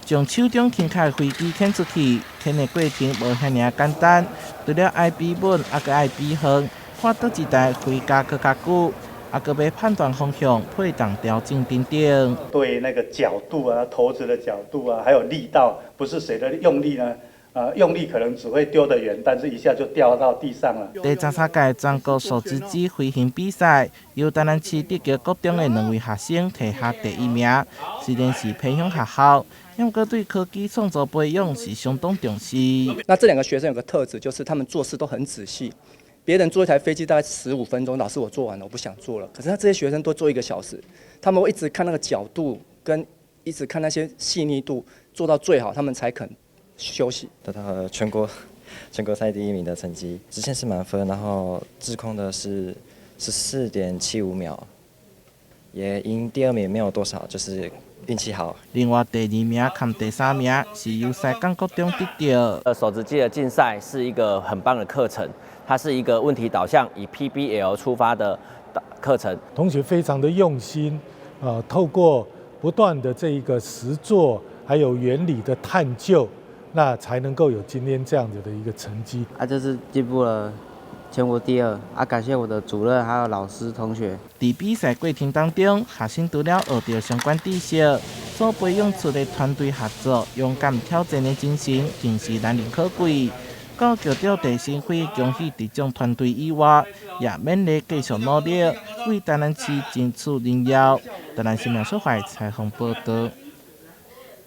将手中轻巧的飞机牵出去，牵的过程无遐尔简单，除了爱比稳，还佫爱比远，看倒一台飞甲佫较久，还佫要判断方向、配动调整等等。对那个角度啊、投掷的角度啊，还有力道，不是谁的用力呢？用力可能只会丢得远，但是一下就掉到地上了。第13届全国数字机飞行比赛，由台南市德桥国中的2位学生摕下第1名。虽然是偏乡学校，不过对科技创造培养是相当重视。那这2个学生有个特质，就是他们做事都很仔细。别人做一台飞机大概15分钟，老师我做完了，我不想做了。可是他这些学生都做1个小时，他们会一直看那个角度，跟一直看那些细腻度，做到最好，他们才肯休息。得到了全国赛第1名的成绩，直线是满分，然后滞空的是14.75秒，也赢第2名没有多少，就是运气好。另外第2名和第3名是由西港国中得到。手持机的竞赛是一个很棒的课程，它是一个问题导向、以 PBL 出发的课程。同学非常的用心，透过不断的这一个实作，还有原理的探究。那才能够有今天这样子的一个成绩。这次进步了全国第2。感谢我的主任还有老师同学。在比赛过程当中，学生除了学到相关知识，所培养出的团队合作、勇敢挑战的精神，更是难能可贵。高桥调地心会恭喜这种团队以外，也勉励继续努力，为台南市争取荣耀。台南新闻社会采访报道。